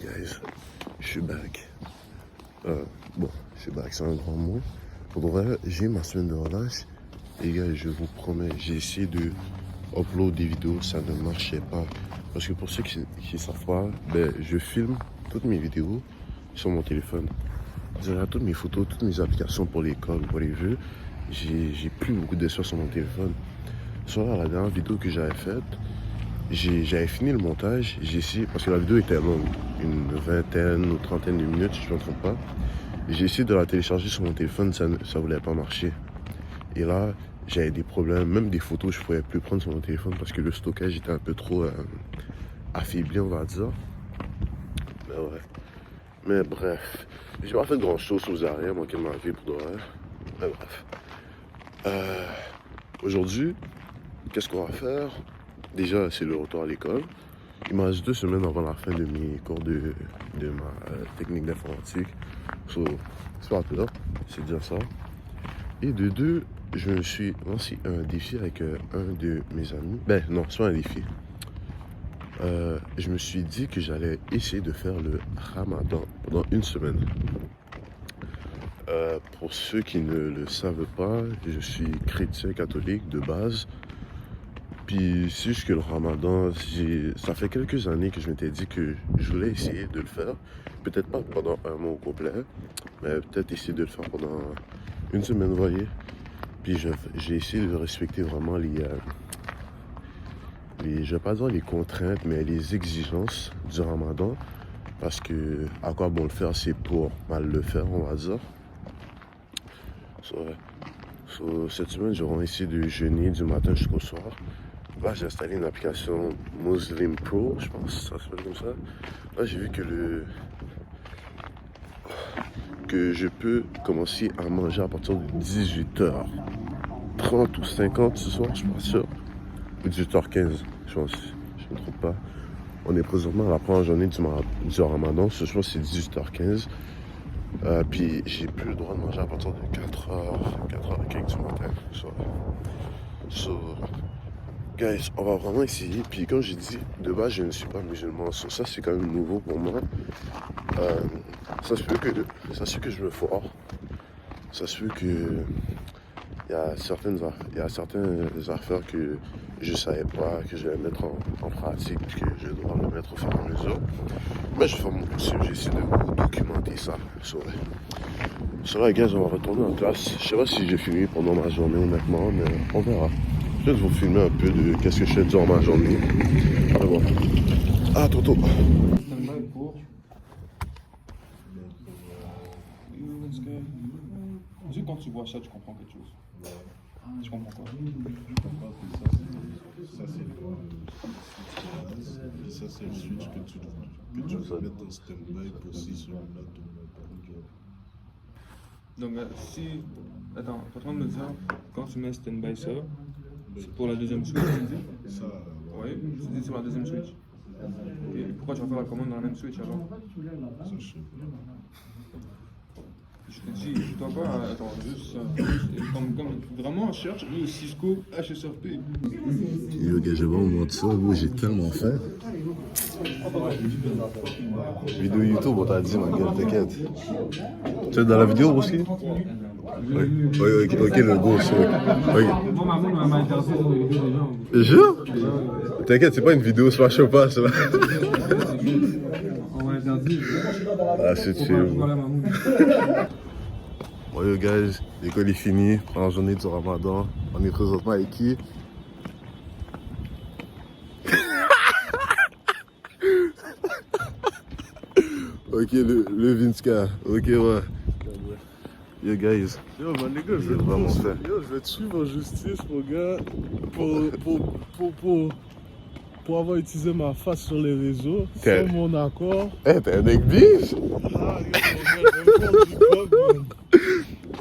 guys, je suis back. Bon, je suis back, c'est un grand mot. Pour vrai, j'ai ma semaine de relâche. Et gars, je vous promets, j'ai essayé de upload des vidéos, ça ne marchait pas. Parce que pour ceux qui ne savent pas, je filme toutes mes vidéos sur mon téléphone. C'est-à-dire toutes mes photos, toutes mes applications pour l'école, pour les jeux. J'ai plus beaucoup d'espace sur mon téléphone. Sur la dernière vidéo que j'avais faite, j'avais fini le montage, j'ai essayé, parce que la vidéo était longue, une vingtaine ou trentaine de minutes, si je ne me trompe pas. J'ai essayé de la télécharger sur mon téléphone, ça ne voulait pas marcher. Et là, j'avais des problèmes, même des photos, je ne pouvais plus prendre sur mon téléphone parce que le stockage était un peu trop affaibli, on va dire. Mais ouais. Mais bref, j'ai pas fait grand chose aux arrêts, manqué de ma vie pour de vrai. Mais bref. Aujourd'hui, qu'est-ce qu'on va faire? Déjà, c'est le retour à l'école. Il me reste 2 semaines avant la fin de mes cours de ma technique d'informatique. So, c'est pas peur, c'est dire ça. Et de deux, je me suis lancé un défi avec un de mes amis. Non, c'est pas un défi. Je me suis dit que j'allais essayer de faire le ramadan pendant 1 semaine. Pour ceux qui ne le savent pas, je suis chrétien catholique de base. Puis c'est juste que le ramadan, ça fait quelques années que je m'étais dit que je voulais essayer de le faire. Peut-être pas pendant un mois au complet, mais peut-être essayer de le faire pendant 1 semaine, vous voyez. Puis j'ai essayé de respecter vraiment je vais pas dire les contraintes, mais les exigences du ramadan. Parce que à quoi bon le faire, c'est pour mal le faire, on va dire. Cette semaine, j'aurai essayé de jeûner du matin jusqu'au soir. Là, j'ai installé une application Muslim Pro, je pense que ça s'appelle comme ça. Là, j'ai vu que je peux commencer à manger à partir de 18h30 ou 50 ce soir, je suis pas sûr. Ou 18h15, je pense, je ne me trompe pas. On est présentement à la première journée du ramadan, je pense que c'est 18h15. Puis j'ai plus le droit de manger à partir de 4h du matin. Guys, on va vraiment essayer. Puis comme j'ai dit, de base, je ne suis pas musulman. Ça, c'est quand même nouveau pour moi. Ça se peut que je me foire. Ça se peut que il y a certaines affaires que je ne savais pas, que je vais mettre en pratique, puis que je dois le mettre au fur et à mesure. Mais je vais faire mon possible, j'essaie de vous documenter ça. So là, guys, on va retourner en classe. Je sais pas si j'ai fini pendant ma journée, honnêtement, mais on verra. Je vais vous filmer un peu de qu'est-ce que je fais durant ma journée. Allez voir. Ah, Toto. Est-ce que quand tu vois ça, tu comprends quelque chose? Tu comprends quoi? Je comprends que ça c'est le switch que tu dois mettre en stand-by pour si sur un autre. Donc si... Attends, t'es en train de me dire, quand tu mets stand-by ça, c'est pour la deuxième switch, tu dis? Ça, Oui, tu dis sur la deuxième switch. Et pourquoi tu vas faire la commande dans la même switch alors? ça je sais pas. Je te dis, je dois pas... Attends, juste comme vraiment, cherche le Cisco HSRP. Yo, gars, je vais pas vous mentir, moi j'ai tellement faim. Vidéo YouTube, on t'a dit, ma gueule, t'inquiète. Tu es dans la vidéo aussi? Ok, le go, c'est ok. Moi, maman m'a interdit sur les vidéos des gens. Jure? T'inquiète, c'est pas une vidéo, c'est pas chaud pas, ça. On m'a interdit. Ah, c'est chill. Bon, yo, guys, l'école est finie, première journée du ramadan. On est présentement avec qui? Ok, le Vinska. Ok, ouais. Yo, guys. Yo, man, les gars, je vais te suivre en justice, mon gars, pour avoir utilisé ma face sur les réseaux, sans mon accord. Eh, t'es un mec biche? Ah, yo, mon gars, je vais me faire du cop, man.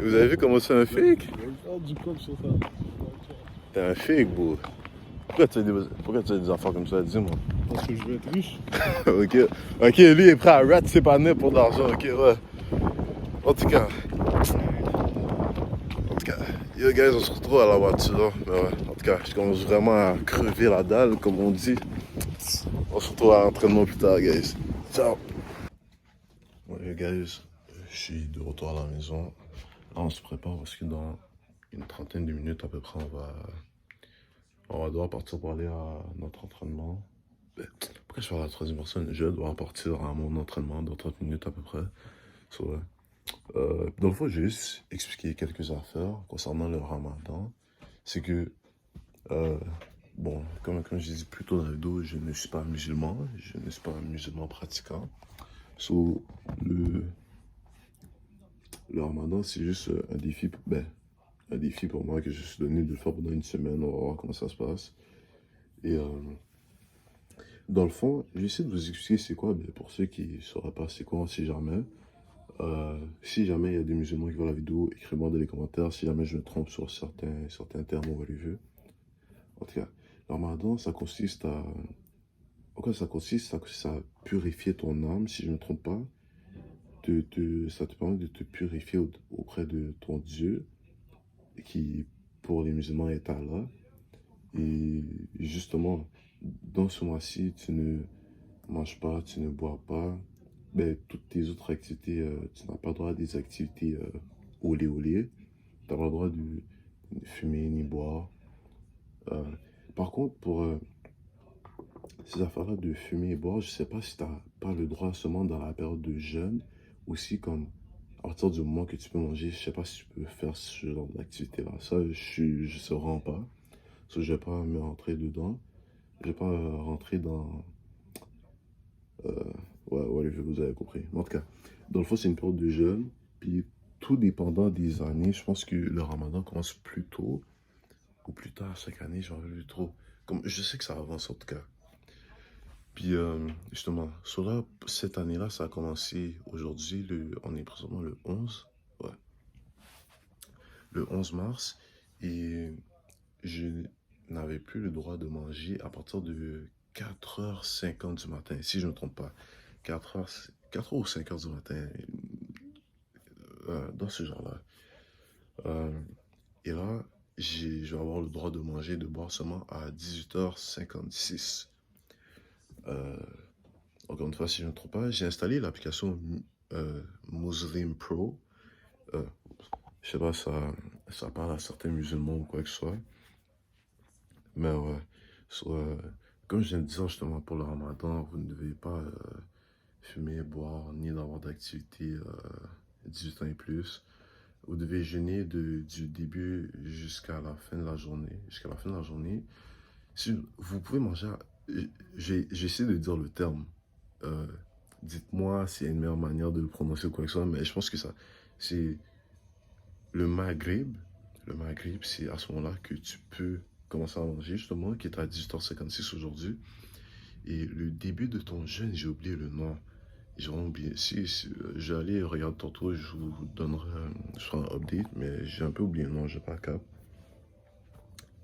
Vous avez vu comment c'est un fake? Je vais me faire du cop sur ça. T'es un fake, bro. Pourquoi tu as des affaires comme ça? Dis-moi. Parce que je vais être riche. Ok, lui il est prêt à rat ses panneaux pour de l'argent, ok, ouais. En tout cas, yo guys, on se retrouve à la voiture. Mais ouais, en tout cas, je commence vraiment à crever la dalle, comme on dit. On se retrouve à l'entraînement plus tard, guys. Ciao. Ouais, guys, je suis de retour à la maison. Là, on se prépare parce que dans une trentaine de minutes à peu près, on va devoir partir pour aller à notre entraînement. Pourquoi je parle à la troisième personne? Je vais devoir partir à mon entraînement dans 30 minutes à peu près. So, ouais. Dans le fond, j'ai juste expliqué quelques affaires concernant le ramadan. C'est que, euh, bon, comme je disais plus tôt dans la vidéo, je ne suis pas musulman. Je ne suis pas un musulman pratiquant. So, le ramadan, c'est juste un défi, un défi pour moi que je suis donné de le faire pendant une semaine. On va voir comment ça se passe. Et dans le fond, j'essaie de vous expliquer c'est quoi, pour ceux qui ne sauraient pas c'est quoi, si jamais il y a des musulmans qui voient la vidéo, écrivez-moi dans les commentaires si jamais je me trompe sur certains termes ou religieux. En tout cas, le ramadan, ça consiste à... En quoi ça consiste? Ça consiste à purifier ton âme, si je ne me trompe pas. Ça te permet de te purifier auprès de ton Dieu, qui pour les musulmans est Allah. Et justement, dans ce mois-ci, tu ne manges pas, tu ne bois pas. Toutes tes autres activités, tu n'as pas le droit à des activités olé. Tu n'as pas le droit de fumer ni boire. Par contre, pour ces affaires-là de fumer et boire, je sais pas si tu n'as pas le droit seulement dans la période de jeûne, aussi comme à partir du moment que tu peux manger, je sais pas si tu peux faire ce genre d'activité-là. Ça, je sais vraiment pas. So, je vais pas me rentrer dedans. Je vais pas rentrer dans... ouais, vous avez compris. Mais en tout cas, dans le fond, c'est une période de jeûne. Puis, tout dépendant des années, je pense que le ramadan commence plus tôt ou plus tard chaque année, j'en veux plus trop. Comme, je sais que ça avance en tout cas. Puis, justement, cette année-là, ça a commencé aujourd'hui, on est présentement le 11, ouais, le 11 mars, et je n'avais plus le droit de manger à partir de 4h50 du matin, si je ne me trompe pas. 4h ou 5h du matin, dans ce genre-là. Et là, je vais avoir le droit de manger et de boire seulement à 18h56. Encore une fois, si je ne me trompe pas, j'ai installé l'application Muslim Pro. Je sais pas, ça parle à certains musulmans ou quoi que ce soit. Mais ouais, comme je viens de dire justement pour le ramadan, vous ne devez pas fumer, boire, ni avoir d'activité 18 ans et plus. Vous devez jeûner du début jusqu'à la fin de la journée. Jusqu'à la fin de la journée. Si vous pouvez manger, j'essaie de dire le terme. Dites-moi s'il y a une meilleure manière de le prononcer ou quoi que ce soit, mais je pense que c'est le Maghrib. Le Maghrib, c'est à ce moment-là que tu peux commencer à manger, justement, qui est à 18h56 aujourd'hui. Et le début de ton jeûne, j'ai oublié le nom. J'ai vraiment oublié. Si je vais aller regarder tantôt, je vous donnerai, je ferai un update, mais j'ai un peu oublié le nom, j'ai pas cap.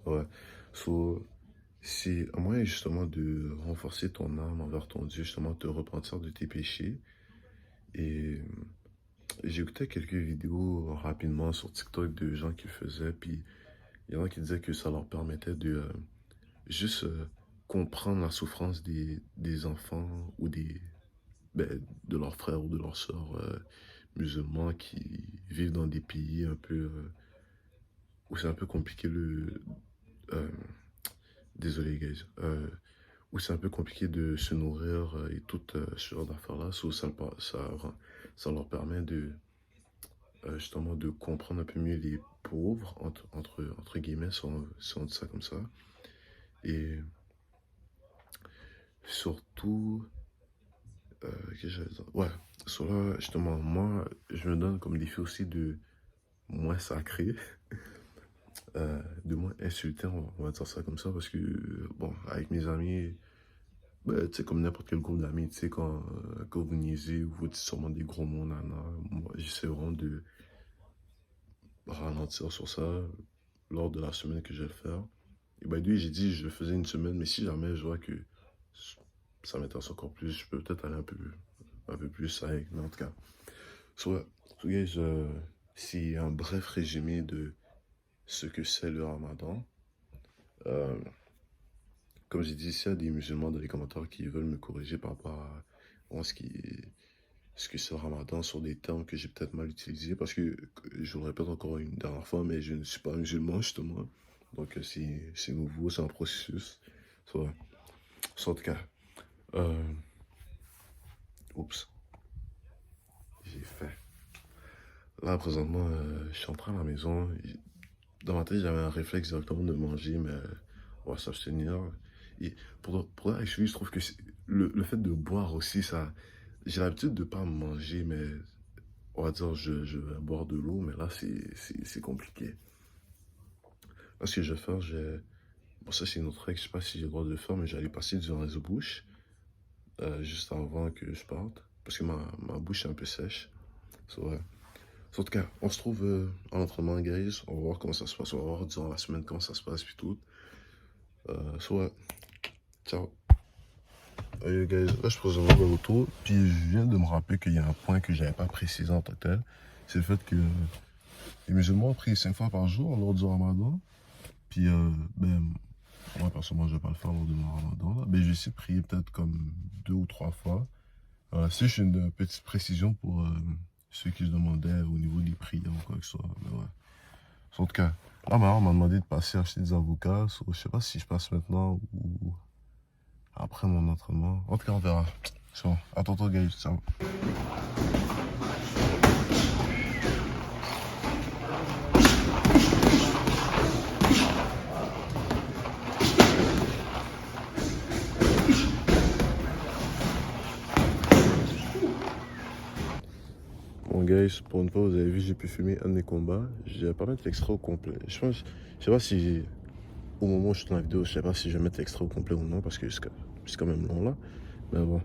Ouais. So, c'est un moyen justement de renforcer ton âme envers ton Dieu, justement te repentir de tes péchés. Et j'ai écouté quelques vidéos rapidement sur TikTok de gens qui le faisaient, puis il y en a qui disaient que ça leur permettait de juste comprendre la souffrance des enfants ou de leurs frères ou de leurs sœurs musulmans qui vivent dans des pays un peu où c'est un peu compliqué euh, désolé guys, où c'est un peu compliqué de se nourrir et tout ce genre d'affaires-là. So, ça leur permet de justement de comprendre un peu mieux les pauvres, entre guillemets, si on dit ça comme ça. Et surtout, qu'est-ce que j'allais dire? Ouais, sur là, justement, moi, je me donne comme défi aussi de moins sacrer, de moins insulter, on va dire ça comme ça, parce que, bon, avec mes amis, tu sais, comme n'importe quel groupe d'amis, tu sais, quand vous niaisez ou vous dites sûrement des gros mots, nana, moi, j'essaie vraiment de ralentir sur ça lors de la semaine que je vais le faire. Et lui, j'ai dit, je le faisais une semaine, mais si jamais je vois que ça m'intéresse encore plus, je peux peut-être aller un peu plus avec, mais en tout cas. So, guys, c'est un bref résumé de ce que c'est le ramadan. Comme j'ai dit, s'il y a des musulmans dans les commentaires qui veulent me corriger par rapport à ce qui ce que c'est le ramadan sur des termes que j'ai peut-être mal utilisés parce que je vous le répète encore une dernière fois, mais je ne suis pas musulman justement. Donc c'est nouveau, c'est un processus. So, en tout cas, oups, j'ai faim. Là présentement, je suis entré à la maison. Dans ma tête, j'avais un réflexe directement de manger, mais on va s'abstenir. Et pour la je trouve que le fait de boire aussi, ça. J'ai l'habitude de pas manger, mais on va dire, je vais boire de l'eau, mais là, c'est compliqué. Là, ce que je vais faire, bon, ça, c'est une autre règle, je sais pas si j'ai le droit de le faire, mais j'allais passer du rince-bouche juste avant que je parte, parce que ma bouche est un peu sèche. So, ouais. En tout cas, on se trouve en entraînement, guys. On va voir comment ça se passe. On va voir durant la semaine comment ça se passe, puis tout. So, ouais. Ciao. Hey guys, là je pose un nouvel retour, puis je viens de me rappeler qu'il y a un point que j'avais pas précisé en tant que tel. C'est le fait que les musulmans prient 5 fois par jour lors du ramadan. Puis, moi personnellement, je vais pas le faire lors de mon ramadan. Là. Mais je vais essayer de prier peut-être comme 2 ou 3 fois. C'est juste une petite précision pour ceux qui se demandaient au niveau des prières ou quoi que ce soit. Mais ouais. En tout cas, là, ma mère m'a demandé de passer acheter des avocats. So, je sais pas si je passe maintenant ou après mon entraînement. En tout cas, on verra. C'est bon. À tantôt, guys. Ciao. Bon, guys, pour une fois, vous avez vu, j'ai pu filmer un de mes combats. Je vais pas mettre l'extrait au complet. Je sais pas si, au moment où je tourne la vidéo, je sais pas si je vais mettre l'extrait au complet ou non, parce que c'est quand même long là. Mais bon.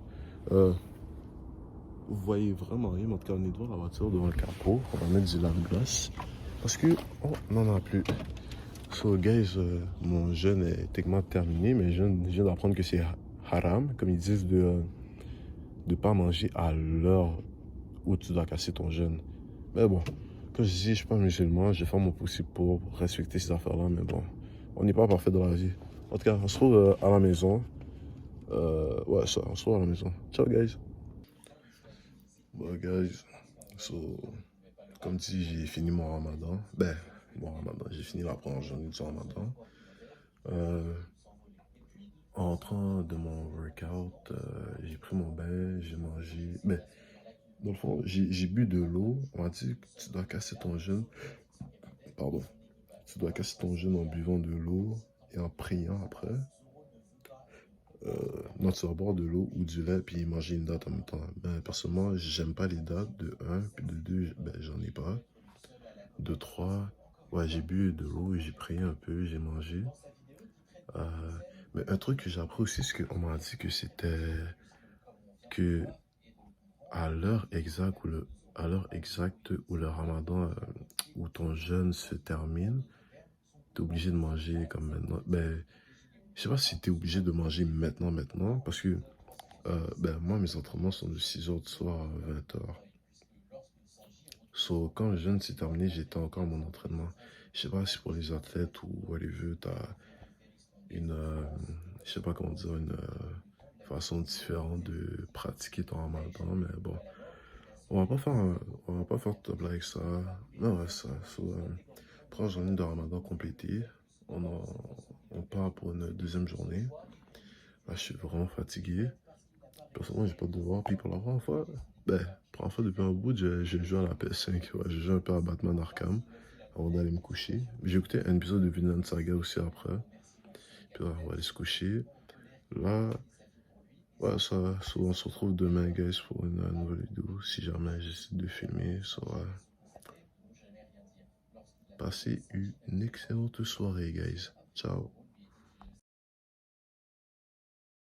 Vous voyez vraiment rien, mais en tout cas, on est devant la voiture, devant le capot. On va mettre du lave-glace. Parce que, oh, non, on en a plus. So, guys, mon jeûne est techniquement terminé, mais je viens d'apprendre que c'est haram, comme ils disent, de pas manger à l'heure où tu dois casser ton jeûne. Mais bon, comme je dis, je suis pas musulman, je vais faire mon possible pour respecter ces affaires-là, mais bon, on n'est pas parfait dans la vie. En tout cas, on se retrouve à la maison. Ouais, ça, on se retrouve à la maison. Ciao, guys. Bon, guys, so, comme dit, j'ai fini mon ramadan. J'ai fini la première journée du ramadan. En rentrant de mon workout, j'ai pris mon bain, j'ai mangé. Dans le fond, j'ai bu de l'eau. On m'a dit que tu dois casser ton jeûne. Pardon. Tu dois casser ton jeûne en buvant de l'eau et en priant après. Non, tu vas boire de l'eau ou du lait puis manger une date en même temps. Personnellement, j'aime pas les dates de 1, puis de 2, j'en ai pas. De 3, ouais, j'ai bu de l'eau et j'ai prié un peu, j'ai mangé. Mais un truc que j'ai appris aussi, c'est qu'on m'a dit que c'était que à l'heure exacte où le ramadan, où ton jeûne se termine, t'es obligé de manger comme maintenant. Je sais pas si t'es obligé de manger maintenant, parce que moi, mes entraînements sont de 6h du soir à 20h. So, quand le jeûne s'est terminé, j'étais encore à mon entraînement. Je sais pas si pour les athlètes ou whatever, t'as une, je sais pas comment dire, une façon différente de pratiquer ton ramadan, mais bon. On va pas faire top avec ça. Non, ouais, ça. Première journée de ramadan complétée. On part pour une deuxième journée. Là, je suis vraiment fatigué. Personnellement, j'ai pas de devoir. Puis pour la première fois, depuis un bout, j'ai joué à la PS5. Ouais, j'ai joué un peu à Batman Arkham avant d'aller me coucher. J'ai écouté un épisode de Vinland Saga aussi après. Puis là, on va aller se coucher. Là, ouais, on se retrouve demain, guys, pour une nouvelle vidéo. Si jamais j'essaie de filmer, ça va. Passez une excellente soirée, guys. Ciao.